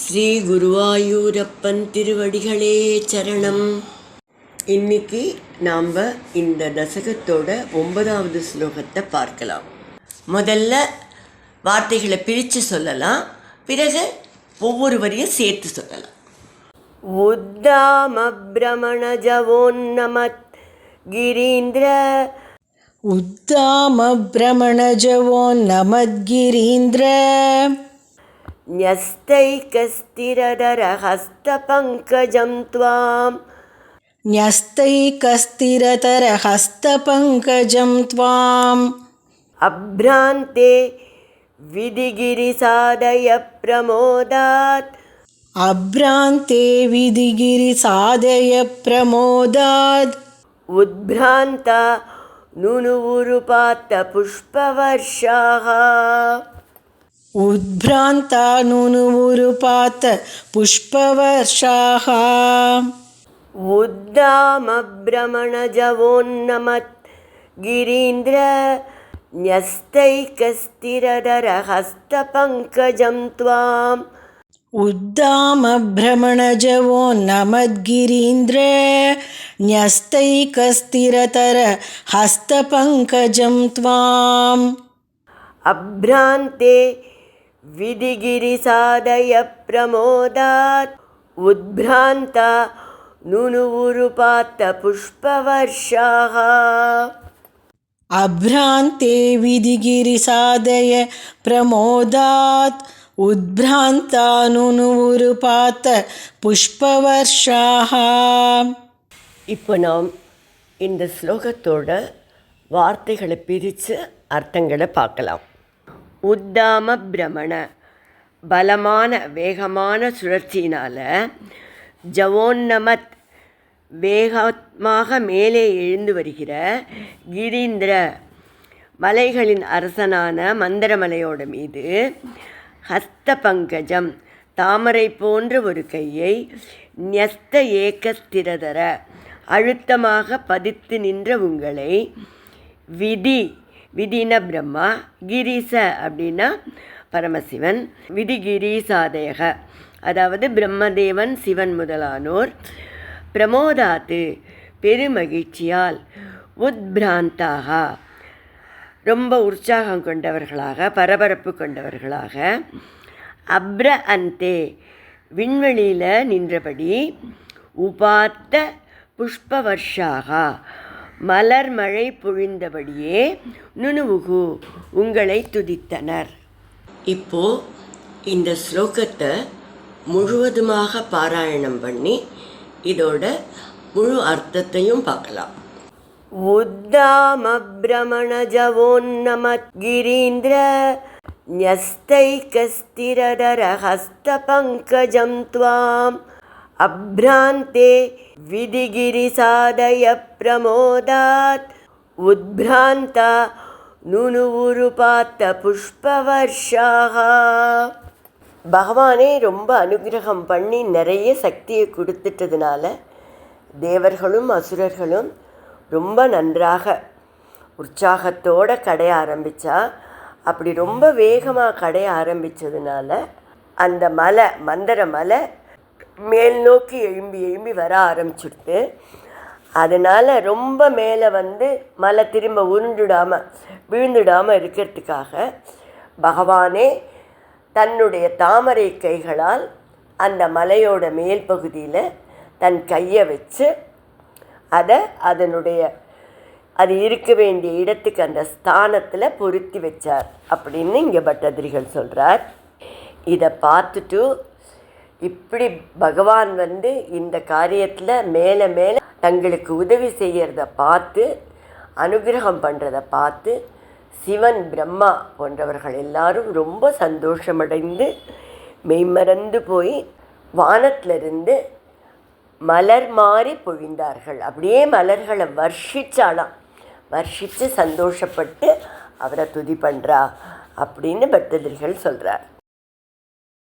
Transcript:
ஸ்ரீ குருவாயூரப்பன் திருவடிகளே சரணம். இன்னைக்கு நாம் இந்த தசகத்தோட 9வது ஸ்லோகத்தை பார்க்கலாம். முதல்ல வார்த்தைகளை பிரித்து சொல்லலாம், பிறகு ஒவ்வொரு வரியும் சேர்த்து சொல்லலாம். உத்தாம பிரமணஜவோன்னமத் கிரீந்திர உத்தாம பிரமணஜவோன்னமத்கிரீந்திர न्यस्तैकस्थिरधरहस्तपङ्कजं त्वां न्यस्तैकस्थिरतरहस्तपङ्कजं त्वाम् अभ्रान्ते विधिगिरिसादय प्रमोदात् अभ्रान्ते विधिगिरिसादय प्रमोदात् उद्भ्रान्ता नुनुवुरुपात्त पुष्पवर्षाः उद्भ्रान्ता नुनुवुरुपात पुष्पवर्षाः उद्दामभ्रमणजवोन्नमत् गिरीन्द्र न्यस्तैकस्थिरधरहस्तपङ्कजं त्वाम् उद्दामभ्रमणजवोन्नमद्गिरीन्द्र न्यस्तैकस्थिरतरहस्तपङ्कजं त्वाम् अभ्रान्ते विधिगिरिसादय प्रमोदात् उद्भ्रान्ता नुनुवुरुपात्त पुष्पवर्षाः अभ्रान्ते विधिगिरिसादय प्रमोदात् उद्भ्रान्ता नुनुवुरुपात्त पुष्पवर्षाः. இப்போ நாம் இந்த ஸ்லோகத்தோட வார்த்தைகளை பிரித்து அர்த்தங்களை பார்க்கலாம். உத்தாம பிரமண, பலமான வேகமான சுழற்சியினால், ஜவோன்னமத், வேகமாக மேலே எழுந்து வருகிற, கிரீந்திர, மலைகளின் அரசனான மந்திரமலையோட மீது, ஹஸ்த பங்கஜம், தாமரை போன்ற ஒரு கையை, ன்யஸ்த ஏகஸ்திரதர, அழுத்தமாக பதித்து நின்ற உங்களை, விதி, விதின பிரம்மா, கிரீச அப்படின்னா பரமசிவன், விதி கிரீசாதேக அதாவது பிரம்மதேவன் சிவன் முதலானோர், பிரமோதாத்து பெருமகிழ்ச்சியால், உத்பிராந்தாக ரொம்ப உற்சாகம் கொண்டவர்களாக, பரபரப்பு கொண்டவர்களாக, அப்ர அந்தே விண்வெளியில் நின்றபடி, உபாத்த புஷ்பவர்ஷாக மலர் மழை பொழிந்தபடியே, நுணுவுகு உங்களை துதித்தனர். இப்போ இந்த ஸ்லோகத்தை முழுவதுமாக பாராயணம் பண்ணி இதோட முழு அர்த்தத்தையும் பார்க்கலாம். உத்தாம பிரமணஜவோன்னமத் கிரீந்திர न्यस्तैकस्थिरधरहस्तपङ्कजं त्वाम् अभ्रान्ते विधिगिरिसादय प्रमोदात् उद्भ्रान्ता नुनुवुरुपात्त पुष्पवर्षाः. பகவானே ரொம்ப அனுகிரகம் பண்ணி நிறைய சக்தியை கொடுத்துட்டதுனால தேவர்களும் அசுரர்களும் ரொம்ப நன்றாக உற்சாகத்தோடு கடைய ஆரம்பித்தா, அப்படி ரொம்ப வேகமாக கடைய ஆரம்பித்ததுனால அந்த மலை, மந்திர மலை மேல் நோக்கி எழும்பி எழும்பி வர ஆரம்பிச்சுடுது. அதனால் ரொம்ப மேலே மலை திரும்ப உருண்டுடாமல் விழுந்துடாமல் இருக்கிறதுக்காக பகவானே தன்னுடைய தாமரை கைகளால் அந்த மலையோட மேல் பகுதியில் தன் கையை வச்சு அது இருக்க வேண்டிய இடத்துக்கு அந்த ஸ்தானத்தில் பொருத்தி வச்சார் அப்படின்னு இங்கே பட்டதிரிகள் சொல்கிறார். இதை பார்த்துட்டு இப்படி பகவான் இந்த காரியத்தில் மேலே மேலே தங்களுக்கு உதவி செய்கிறத பார்த்து, அனுகிரகம் பண்ணுறதை பார்த்து சிவன், பிரம்மா போன்றவர்கள் எல்லாரும் ரொம்ப சந்தோஷமடைந்து மெய்மறந்து போய் வானத்திலிருந்து மலர் மாறி பொழிந்தார்கள். அப்படியே மலர்களை வர்ஷித்து சந்தோஷப்பட்டு அவரை துதி பண்ணுறா அப்படின்னு பக்தர்கள் சொல்கிறார்.